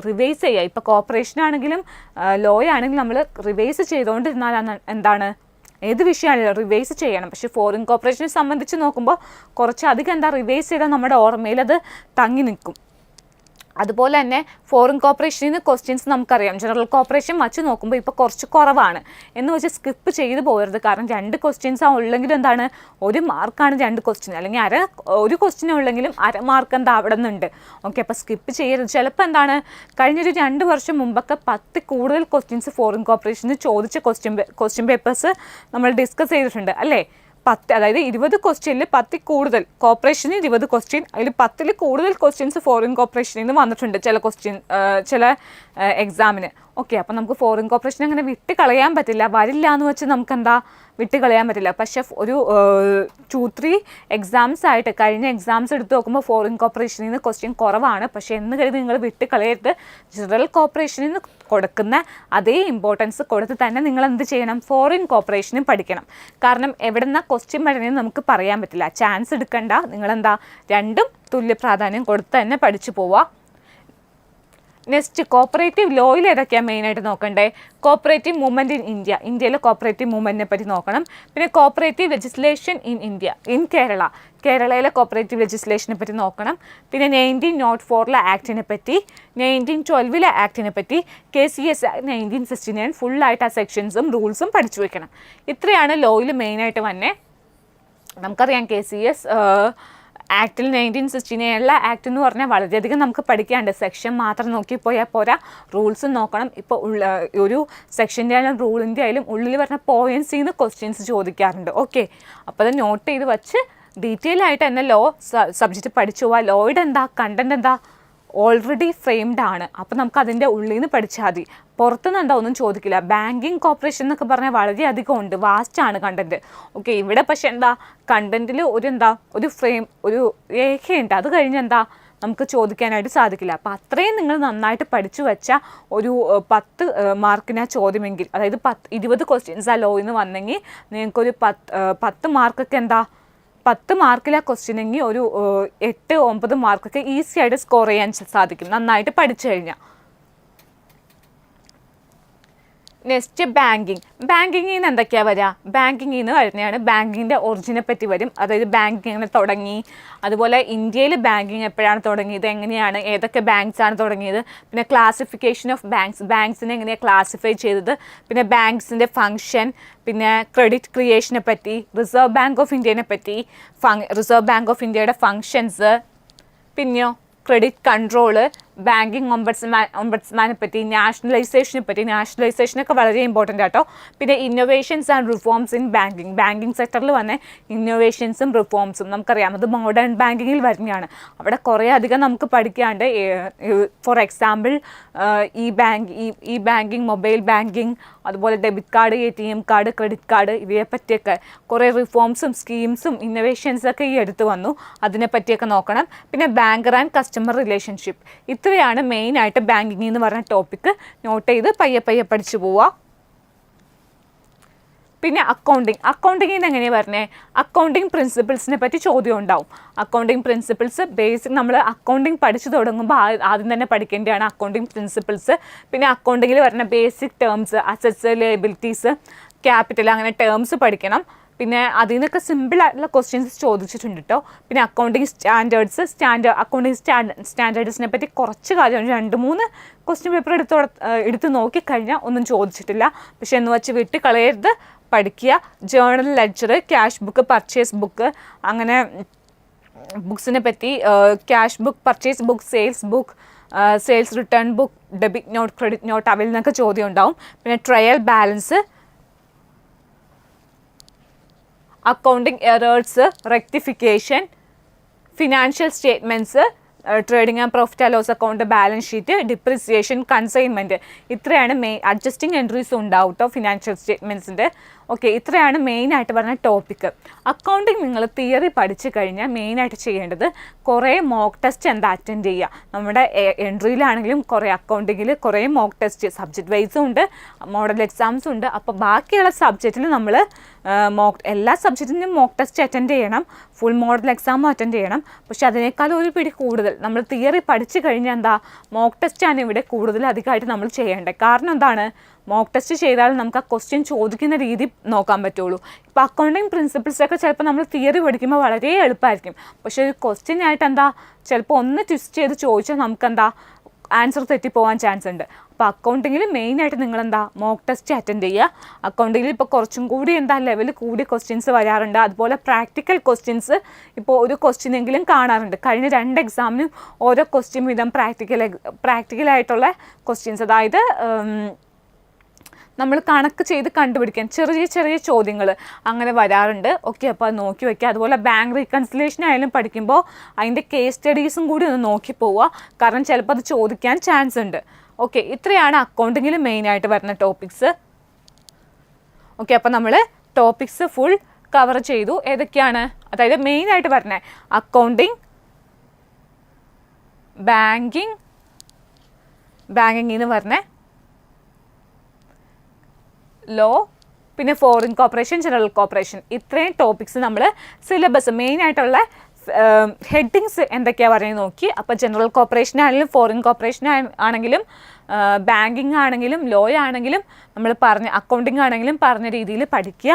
റിവൈസ് ചെയ്യുക. ഇപ്പോൾ കോർപ്പറേഷനാണെങ്കിലും ലോ ആണെങ്കിലും നമ്മൾ റിവൈസ് ചെയ്തുകൊണ്ടിരുന്നാലാണ് എന്താണ് ഏത് വിഷയമാണല്ലോ റിവൈസ് ചെയ്യണം. പക്ഷേ ഫോറിൻ കോർപ്പറേഷനെ സംബന്ധിച്ച് നോക്കുമ്പോൾ കുറച്ചധികം എന്താ റിവൈസ് ചെയ്താൽ നമ്മുടെ ഓർമ്മയിൽ അത് തങ്ങി നിൽക്കും. അതുപോലെ തന്നെ ഫോറിൻ കോർപ്പറേഷനിൽ നിന്ന് ക്വസ്റ്റ്യൻസ് നമുക്കറിയാം ജനറൽ കോർപ്പറേഷൻ വച്ച് നോക്കുമ്പോൾ ഇപ്പോൾ കുറച്ച് കുറവാണ് എന്ന് വെച്ച് സ്കിപ്പ് ചെയ്ത് പോകരുത്. കാരണം 2 ക്വസ്റ്റ്യൻസ് ഉള്ളെങ്കിലും എന്താണ് 1 മാർക്കാണ് 2 ക്വസ്റ്റ്യൻ, അല്ലെങ്കിൽ ഒരു ക്വസ്റ്റ്യൻ ഉള്ളെങ്കിലും 1/2 മാർക്ക് എന്താ അവിടെ നിന്നുണ്ട്. ഓക്കെ, അപ്പോൾ സ്കിപ്പ് ചെയ്യരുത്. ചിലപ്പോൾ എന്താണ് കഴിഞ്ഞൊരു 2 വർഷം മുമ്പൊക്കെ 10 കൂടുതൽ ക്വസ്റ്റ്യൻസ് ഫോറിൻ കോർപ്പറേഷന് ചോദിച്ച ക്വസ്റ്റ്യൻ പേപ്പേഴ്സ് നമ്മൾ ഡിസ്കസ് ചെയ്തിട്ടുണ്ട് അല്ലേ. 10 അതായത് 20 ക്വസ്റ്റ്യനിൽ 10 കൂടുതൽ, കോർപ്പറേഷന് 20 ക്വസ്റ്റ്യൻ, അതിൽ 10 കൂടുതൽ ക്വസ്റ്റ്യൻസ് ഫോറിൻ കോർപ്പറേഷനിൽ നിന്ന് വന്നിട്ടുണ്ട് ചില എക്സാമിന്. ഓക്കെ, അപ്പോൾ നമുക്ക് ഫോറിൻ കോർപ്പറേഷൻ അങ്ങനെ വിട്ട് കളയാൻ പറ്റില്ല. വരില്ല എന്ന് വെച്ച് നമുക്കെന്താ വിട്ട് കളയാൻ പറ്റില്ല. പക്ഷേ ഒരു 2-3 എക്സാംസ് ആയിട്ട് കഴിഞ്ഞ എക്സാംസ് എടുത്ത് നോക്കുമ്പോൾ ഫോറിൻ കോർപ്പറേഷനിൽ നിന്ന് ക്വസ്റ്റ്യൻ കുറവാണ്. പക്ഷേ എന്ന് കരുതി നിങ്ങൾ വിട്ട് കളയരുത്. ജനറൽ കോർപ്പറേഷനിൽ നിന്ന് കൊടുക്കുന്ന അതേ ഇമ്പോർട്ടൻസ് കൊടുത്ത് തന്നെ നിങ്ങൾ എന്ത് ചെയ്യണം, ഫോറിൻ കോർപ്പറേഷനും പഠിക്കണം. കാരണം എവിടെ നിന്നാണ് ക്വസ്റ്റ്യൻ വരുന്നതെന്ന് നമുക്ക് പറയാൻ പറ്റില്ല. ചാൻസ് എടുക്കണ്ട, നിങ്ങളെന്താ രണ്ടും തുല്യ പ്രാധാന്യം കൊടുത്ത് തന്നെ പഠിച്ചു പോവുക. നെക്സ്റ്റ് കോപ്പറേറ്റീവ് ലോയിൽ ഏതൊക്കെയാണ് മെയിനായിട്ട് നോക്കണ്ടേ? കോപ്പറേറ്റീവ് മൂവ്മെൻറ്റ് ഇൻ ഇന്ത്യയിലെ കോപ്പറേറ്റീവ് മൂവ്മെൻറ്റിനെ പറ്റി നോക്കണം. പിന്നെ കോപ്പറേറ്റീവ് ലെജിസ്ലേഷൻ ഇൻ കേരളയിലെ കോപ്പറേറ്റീവ് ലെജിസ്ലേഷനെ പറ്റി നോക്കണം. പിന്നെ 1904 ആക്ടിനെ പറ്റി, 1912 ആക്ടിനെ പറ്റി, KCS 1969 ഫുള്ളായിട്ട് ആ സെക്ഷൻസും റൂൾസും പഠിച്ചു വയ്ക്കണം. ഇത്രയാണ് ലോയിൽ മെയിനായിട്ട് വന്നെ. നമുക്കറിയാം KCS ആക്ടിൽ 1969 ആക്ട് എന്ന് പറഞ്ഞാൽ വളരെയധികം നമുക്ക് പഠിക്കാനുണ്ട്. സെക്ഷൻ മാത്രം നോക്കിപ്പോയാൽ പോരാ, റൂൾസും നോക്കണം. ഇപ്പോൾ ഒരു സെക്ഷൻ്റെ ആയാലും റൂളിൻ്റെ ആയാലും ഉള്ളിൽ വരുന്ന പോയിൻറ്റ്സിൽ നിന്ന് ക്വസ്റ്റ്യൻസ് ചോദിക്കാറുണ്ട്. ഓക്കെ, അപ്പോൾ അത് നോട്ട് ചെയ്ത് വെച്ച് ഡീറ്റെയിൽ ആയിട്ട് തന്നെ ലോ സബ്ജക്റ്റ് പഠിച്ചു പോവാം. ലോയുടെ എന്താ കണ്ടൻറ് എന്താ ഓൾറെഡി ഫ്രെയിംഡ് ആണ്. അപ്പോൾ നമുക്ക് അതിൻ്റെ ഉള്ളിൽ നിന്ന് പഠിച്ചാൽ മതി. പുറത്തുനിന്ന് എന്താ ഒന്നും ചോദിക്കില്ല. ബാങ്കിങ് കോർപ്പറേഷൻ എന്നൊക്കെ പറഞ്ഞാൽ വളരെയധികം ഉണ്ട്, വാസ്റ്റാണ് കണ്ടൻറ്റ്. ഓക്കെ, ഇവിടെ പക്ഷേ എന്താ കണ്ടൻറ്റിൽ ഒരു ഫ്രെയിം, ഒരു രേഖയുണ്ട്. അത് കഴിഞ്ഞ് എന്താ നമുക്ക് ചോദിക്കാനായിട്ട് സാധിക്കില്ല. അപ്പോൾ അത്രയും നിങ്ങൾ നന്നായിട്ട് പഠിച്ചു വെച്ച ഒരു 10 മാർക്കിനാ ചോദ്യമെങ്കിൽ, അതായത് 20 ക്വസ്റ്റ്യൻസ് ആ ലോയിൽ നിന്ന് വന്നെങ്കിൽ നിങ്ങൾക്കൊരു 10 മാർക്കൊക്കെ 10 മാർക്കിലെ ക്വസ്റ്റ്യൻ എങ്കിൽ ഒരു 8-9 മാർക്കൊക്കെ ഈസി ആയിട്ട് സ്കോർ ചെയ്യാൻ സാധിക്കും നന്നായിട്ട് പഠിച്ചു കഴിഞ്ഞാൽ. നെക്സ്റ്റ് ബാങ്കിങ്ങിൽ നിന്ന് എന്തൊക്കെയാണ് വരിക? ബാങ്കിങ്ങിൽ നിന്ന് വരുന്നതാണ് ബാങ്കിങ്ങിൻ്റെ ഒറിജിനെ പറ്റി വരും. അതായത് ബാങ്കിങ് എങ്ങനെ തുടങ്ങി, അതുപോലെ ഇന്ത്യയിൽ ബാങ്കിങ് എപ്പോഴാണ് തുടങ്ങിയത്, എങ്ങനെയാണ്, ഏതൊക്കെ ബാങ്ക്സാണ് തുടങ്ങിയത്, പിന്നെ ക്ലാസിഫിക്കേഷൻ ഓഫ് ബാങ്ക്സിനെ എങ്ങനെയാണ് ക്ലാസിഫൈ ചെയ്തത്, പിന്നെ ബാങ്ക്സിൻ്റെ ഫങ്ഷൻ, പിന്നെ ക്രെഡിറ്റ് ക്രിയേഷനെ പറ്റി, റിസർവ് ബാങ്ക് ഓഫ് ഇന്ത്യനെ പറ്റി, റിസർവ് ബാങ്ക് ഓഫ് ഇന്ത്യയുടെ ഫങ്ഷൻസ്, പിന്നെയോ ക്രെഡിറ്റ് കൺട്രോള്, ബാങ്കിങ് ഒംബഡ്സ്മാനെ പറ്റി, നാഷണലൈസേഷനൊക്കെ വളരെ ഇമ്പോർട്ടൻ്റ് ആട്ടോ. പിന്നെ innovations and reforms in banking സെക്ടറിൽ വന്ന ഇന്നോവേഷൻസും റിഫോംസും നമുക്കറിയാം, അത് മോഡേൺ ബാങ്കിങ്ങിൽ വരുന്നതാണ്. അവിടെ കുറേ അധികം നമുക്ക് പഠിക്കാണ്ട്. ഫോർ എക്സാമ്പിൾ ഈ ബാങ്കിങ്, മൊബൈൽ ബാങ്കിങ്, അതുപോലെ debit card, ATM card, credit card, ഇവയെ പറ്റിയൊക്കെ കുറേ റിഫോംസും സ്കീംസും ഇന്നോവേഷൻസൊക്കെ ഈ അടുത്ത് വന്നു. അതിനെ പറ്റിയൊക്കെ നോക്കണം. പിന്നെ ബാങ്കർ ആൻഡ് കസ്റ്റമർ റിലേഷൻഷിപ്പ്, ഇത്രയാണ് മെയിനായിട്ട് ബാങ്കിങ് എന്ന് പറഞ്ഞ ടോപ്പിക്ക്. നോട്ട് ചെയ്ത് പയ്യെ പഠിച്ചു പോവുക. പിന്നെ അക്കൗണ്ടിങ്ങിൽ നിന്ന് എങ്ങനെയാണ് പറഞ്ഞത്? അക്കൗണ്ടിങ് പ്രിൻസിപ്പിൾസിനെ പറ്റി ചോദ്യം ഉണ്ടാവും. അക്കൗണ്ടിങ് പ്രിൻസിപ്പിൾസ് ബേസിക് നമ്മൾ അക്കൗണ്ടിങ് പഠിച്ചു തുടങ്ങുമ്പോൾ ആദ്യം തന്നെ പഠിക്കേണ്ടതാണ് അക്കൗണ്ടിങ് പ്രിൻസിപ്പിൾസ്. പിന്നെ അക്കൗണ്ടിങ്ങിൽ വരുന്ന basic terms, assets, liabilities, capital, അങ്ങനെ ടേംസ് പഠിക്കണം. പിന്നെ അതിൽ നിന്നൊക്കെ സിമ്പിളായിട്ടുള്ള ക്വസ്റ്റ്യൻസ് ചോദിച്ചിട്ടുണ്ട് കേട്ടോ. പിന്നെ അക്കൗണ്ടിങ് സ്റ്റാൻഡേർഡ്സിനെ പറ്റി കുറച്ച് കാര്യം 2-3 ക്വസ്റ്റ്യൻ പേപ്പർ എടുത്ത് നോക്കിക്കഴിഞ്ഞാൽ ഒന്നും ചോദിച്ചിട്ടില്ല. പക്ഷെ എന്ന് വെച്ച് വിട്ട് കളയരുത്, പഠിക്കുക. Journal, ledger, cash book, purchase book, അങ്ങനെ ബുക്സിനെ പറ്റി cash book, purchase book, sales return book, debit note, credit note, അവയിൽ നിന്നൊക്കെ ചോദ്യം ഉണ്ടാവും. പിന്നെ trial balance, accounting errors, rectification, financial statements, trading and profit and loss account, balance sheet, depreciation, consignment, ഇത്രയാണ് adjusting entries ഉണ്ടാവും കേട്ടോ ഫിനാൻഷ്യൽ സ്റ്റേറ്റ്മെൻറ്റ്സിൻ്റെ. ഓക്കെ, ഇത്രയാണ് മെയിനായിട്ട് പറഞ്ഞ ടോപ്പിക്ക്. അക്കൗണ്ടിങ് നിങ്ങൾ തിയറി പഠിച്ചു കഴിഞ്ഞാൽ മെയിനായിട്ട് ചെയ്യേണ്ടത് കുറേ മോക്ക് ടെസ്റ്റ് അറ്റൻഡ് ചെയ്യുക. നമ്മുടെ എൻട്രിയിലാണെങ്കിലും കുറേ അക്കൗണ്ടിങ്ങിൽ കുറേ മോക്ക് ടെസ്റ്റ്, സബ്ജക്റ്റ് വൈസും ഉണ്ട്, മോഡൽ എക്സാംസും ഉണ്ട്. അപ്പോൾ ബാക്കിയുള്ള സബ്ജക്റ്റിൽ നമ്മൾ എല്ലാ സബ്ജക്റ്റിനും മോക്ക് ടെസ്റ്റ് അറ്റൻഡ് ചെയ്യണം, ഫുൾ മോഡൽ എക്സാമും അറ്റൻഡ് ചെയ്യണം. പക്ഷെ അതിനേക്കാൾ ഒരു പിടി കൂടുതൽ നമ്മൾ തിയറി പഠിച്ചു കഴിഞ്ഞാൽ മോക്ക് ടെസ്റ്റാണ് ഇവിടെ കൂടുതൽ അധികമായിട്ട് നമ്മൾ ചെയ്യേണ്ടത്. കാരണം എന്താണ്? മോക്ക് ടെസ്റ്റ് ചെയ്താൽ നമുക്ക് ആ ക്വസ്റ്റ്യൻ ചോദിക്കുന്ന രീതി നോക്കാൻ പറ്റുള്ളൂ. ഇപ്പോൾ അക്കൗണ്ടിങ് പ്രിൻസിപ്പിൾസൊക്കെ ചിലപ്പോൾ നമ്മൾ തിയറി പഠിക്കുമ്പോൾ വളരെ എളുപ്പമായിരിക്കും. പക്ഷേ ഒരു ക്വസ്റ്റ്യൻ ആയിട്ട് ചിലപ്പോൾ ഒന്ന് ട്വിസ്റ്റ് ചെയ്ത് ചോദിച്ചാൽ നമുക്ക് ആൻസർ തെറ്റിപ്പോകാൻ ചാൻസ് ഉണ്ട്. അപ്പോൾ അക്കൗണ്ടിങ്ങിൽ മെയിനായിട്ട് നിങ്ങൾ മോക്ക് ടെസ്റ്റ് അറ്റൻഡ് ചെയ്യുക. അക്കൗണ്ടിങ്ങിൽ ഇപ്പോൾ കുറച്ചും കൂടി ലെവൽ കൂടിയ ക്വസ്റ്റ്യൻസ് വരാറുണ്ട്. അതുപോലെ പ്രാക്ടിക്കൽ ക്വസ്റ്റ്യൻസ് ഇപ്പോൾ ഒരു ക്വസ്റ്റ്യനെങ്കിലും കാണാറുണ്ട്. കഴിഞ്ഞ 2 എക്സാമിനും ഓരോ ക്വസ്റ്റ്യൻ വീതം പ്രാക്ടിക്കലായിട്ടുള്ള ക്വസ്റ്റ്യൻസ്, അതായത് നമ്മൾ കണക്ക് ചെയ്ത് കണ്ടുപിടിക്കാൻ ചെറിയ ചോദ്യങ്ങൾ അങ്ങനെ വരാറുണ്ട്. ഓക്കെ, അപ്പോൾ അത് നോക്കി വയ്ക്കുക. അതുപോലെ ബാങ്ക് റീകൺസിലേഷൻ ആയാലും പഠിക്കുമ്പോൾ അതിൻ്റെ കേസ് സ്റ്റഡീസും കൂടി ഒന്ന് നോക്കി പോവുക. കാരണം ചിലപ്പോൾ അത് ചോദിക്കാൻ ചാൻസ് ഉണ്ട്. ഓക്കെ, ഇത്രയാണ് അക്കൗണ്ടിങ്ങിൽ മെയിനായിട്ട് വരുന്ന ടോപ്പിക്സ്. ഓക്കെ, അപ്പോൾ നമ്മൾ ടോപ്പിക്സ് ഫുൾ കവർ ചെയ്തു. ഏതൊക്കെയാണ്? അതായത് മെയിനായിട്ട് പറഞ്ഞത് അക്കൗണ്ടിങ്, ബാങ്കിങ്ങിന്ന് പറഞ്ഞ ലോ, പിന്നെ ഫോറിൻ കോർപ്പറേഷൻ, ജനറൽ കോർപ്പറേഷൻ, ഇത്രയും ടോപ്പിക്സ് നമ്മൾ സിലബസ് മെയിനായിട്ടുള്ള ഹെഡിങ്സ് എന്തൊക്കെയാണ് പറയുന്നത് നോക്കി. അപ്പോൾ ജനറൽ കോർപ്പറേഷൻ ആണെങ്കിലും ഫോറിൻ കോർപ്പറേഷൻ ആണെങ്കിലും ബാങ്കിങ് ആണെങ്കിലും ലോ ആണെങ്കിലും നമ്മൾ പറഞ്ഞ അക്കൗണ്ടിങ് ആണെങ്കിലും പറഞ്ഞ രീതിയിൽ പഠിക്കുക.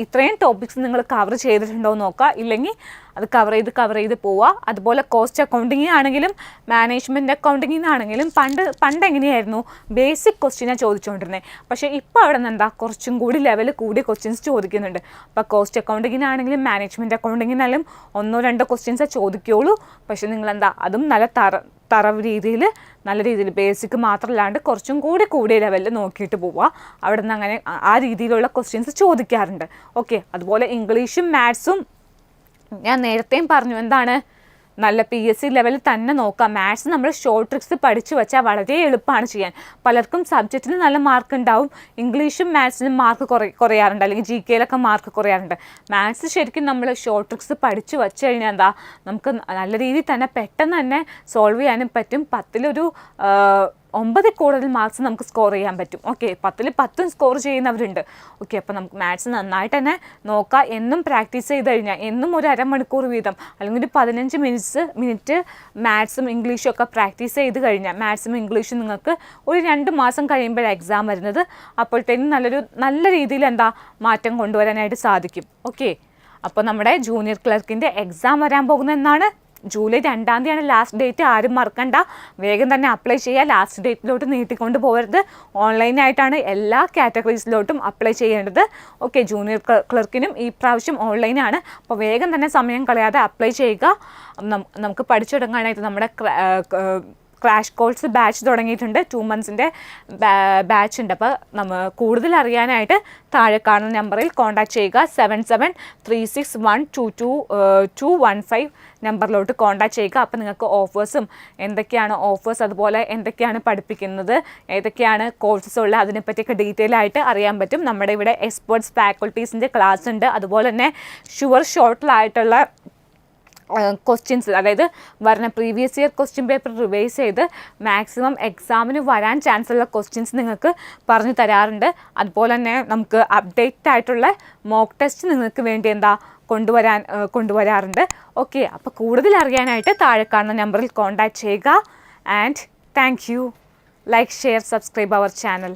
ഇത്രയും ടോപ്പിക്സ് നിങ്ങൾ കവർ ചെയ്തിട്ടുണ്ടോ എന്ന് നോക്കുക. ഇല്ലെങ്കിൽ അത് കവർ ചെയ്ത് പോവുക. അതുപോലെ കോസ്റ്റ് അക്കൗണ്ടിങ് ആണെങ്കിലും മാനേജ്മെൻറ്റ് അക്കൗണ്ടിങ്ങിനാണെങ്കിലും പണ്ട് എങ്ങനെയായിരുന്നു? ബേസിക് ക്വസ്റ്റ്യനാണ് ചോദിച്ചുകൊണ്ടിരുന്നത്. പക്ഷേ ഇപ്പോൾ അവിടെ നിന്ന് കുറച്ചും കൂടി ലെവൽ കൂടിയ ക്വസ്റ്റ്യൻസ് ചോദിക്കുന്നുണ്ട്. അപ്പോൾ കോസ്റ്റ് അക്കൗണ്ടിങ്ങിനാണെങ്കിലും മാനേജ്മെൻറ്റ് അക്കൗണ്ടിങ്ങിനാണെങ്കിലും 1-2 ക്വസ്റ്റ്യൻസേ ചോദിക്കുകയുള്ളൂ. പക്ഷേ നിങ്ങളെന്താ അതും നല്ല രീതിയിൽ ബേസിക് മാത്രമല്ലാണ്ട് കുറച്ചും കൂടിയ ലെവലിൽ നോക്കിയിട്ട് പോവുക. അവിടെ നിന്ന് അങ്ങനെ ആ രീതിയിലുള്ള ക്വസ്റ്റ്യൻസ് ചോദിക്കാറുണ്ട്. ഓക്കെ, അതുപോലെ ഇംഗ്ലീഷും മാത്സും ഞാൻ നേരത്തെയും പറഞ്ഞു, എന്താണ് നല്ല PSC ലെവലിൽ തന്നെ നോക്കാം. മാത്സ് നമ്മൾ ഷോർട്ട് ട്രിക്സ് പഠിച്ചു വെച്ചാൽ വളരെ എളുപ്പമാണ് ചെയ്യാൻ. പലർക്കും സബ്ജക്റ്റിന് നല്ല മാർക്ക് ഉണ്ടാവും, ഇംഗ്ലീഷും മാത്സിനും മാർക്ക് കുറയാറുണ്ട്, അല്ലെങ്കിൽ GK യിലൊക്കെ മാർക്ക് കുറയാറുണ്ട്. മാത്സ് ശരിക്കും നമ്മൾ ഷോർട്ട് ട്രിക്സ് പഠിച്ചു വെച്ച് കഴിഞ്ഞാൽ എന്താ നമുക്ക് നല്ല രീതിയിൽ തന്നെ പെട്ടെന്ന് തന്നെ സോൾവ് ചെയ്യാനും പറ്റും. 10-ലൊരു 9 കൂടുതൽ മാർക്സ് നമുക്ക് സ്കോർ ചെയ്യാൻ പറ്റും. ഓക്കെ, 10-ൽ 10 സ്കോർ ചെയ്യുന്നവരുണ്ട്. ഓക്കെ, അപ്പോൾ നമുക്ക് മാത്സ് നന്നായിട്ട് തന്നെ നോക്കാം. എന്നും പ്രാക്ടീസ് ചെയ്ത് കഴിഞ്ഞാൽ, എന്നും ഒരു അരമണിക്കൂർ വീതം അല്ലെങ്കിൽ ഒരു 15 മിനിറ്റ് മാത്സും ഇംഗ്ലീഷും ഒക്കെ പ്രാക്ടീസ് ചെയ്ത് കഴിഞ്ഞാൽ, മാത്സും ഇംഗ്ലീഷും നിങ്ങൾക്ക് ഒരു 2 മാസം കഴിയുമ്പോഴാണ് എക്സാം വരുന്നത്. അപ്പോഴത്തേനും നല്ല രീതിയിൽ മാറ്റം കൊണ്ടുവരാനായിട്ട് സാധിക്കും. ഓക്കെ, അപ്പോൾ നമ്മുടെ ജൂനിയർ ക്ലർക്കിൻ്റെ എക്സാം വരാൻ പോകുന്നത് എന്നാണ്? ജൂലൈ 2-ാം തീയതിയാണ് ലാസ്റ്റ് ഡേറ്റ്. ആരും മറക്കണ്ട, വേഗം തന്നെ അപ്ലൈ ചെയ്യുക. ലാസ്റ്റ് ഡേറ്റിലോട്ട് നീട്ടിക്കൊണ്ട് പോകരുത്. ഓൺലൈനായിട്ടാണ് എല്ലാ കാറ്റഗറീസിലോട്ടും അപ്ലൈ ചെയ്യേണ്ടത്. ഓക്കെ, ജൂനിയർ ക്ലർക്കിനും ഈ പ്രാവശ്യം ഓൺലൈനാണ്. അപ്പോൾ വേഗം തന്നെ സമയം കളയാതെ അപ്ലൈ ചെയ്യുക. നമുക്ക് പഠിച്ചു തുടങ്ങാനായിട്ട് നമ്മുടെ ക്രാഷ് കോഴ്സ് ബാച്ച് തുടങ്ങിയിട്ടുണ്ട്. 2 months ബാച്ച് ഉണ്ട്. അപ്പോൾ കൂടുതൽ അറിയാനായിട്ട് താഴെ കാണുന്ന നമ്പറിൽ കോൺടാക്ട് ചെയ്യുക. 7736122215 നമ്പറിലോട്ട് കോൺടാക്ട് ചെയ്യുക. അപ്പോൾ നിങ്ങൾക്ക് ഓഫേഴ്സും എന്തൊക്കെയാണ് ഓഫേഴ്സ്, അതുപോലെ എന്തൊക്കെയാണ് പഠിപ്പിക്കുന്നത്, ഏതൊക്കെയാണ് കോഴ്സസ് ഉള്ളത്, അതിനെപ്പറ്റിയൊക്കെ ഡീറ്റെയിൽ ആയിട്ട് അറിയാൻ പറ്റും. നമ്മുടെ ഇവിടെ എക്സ്പേർട്സ് ഫാക്കൾട്ടീസിൻ്റെ ക്ലാസ് ഉണ്ട്. അതുപോലെ തന്നെ ഷുവർ ക്വസ്റ്റ്യൻസ്, അതായത് വരുന്ന previous year question paper revise ചെയ്ത് മാക്സിമം എക്സാമിന് വരാൻ ചാൻസ് ഉള്ള ക്വസ്റ്റ്യൻസ് നിങ്ങൾക്ക് പറഞ്ഞു തരാറുണ്ട്. അതുപോലെ തന്നെ നമുക്ക് അപ്ഡേറ്റ് ആയിട്ടുള്ള മോക്ക് ടെസ്റ്റ് നിങ്ങൾക്ക് വേണ്ടി കൊണ്ടുവരാറുണ്ട്. ഓക്കെ, അപ്പോൾ കൂടുതൽ അറിയാനായിട്ട് താഴെ കാണുന്ന നമ്പറിൽ കോൺടാക്ട് ചെയ്യുക. And thank you. Like, share, subscribe our channel.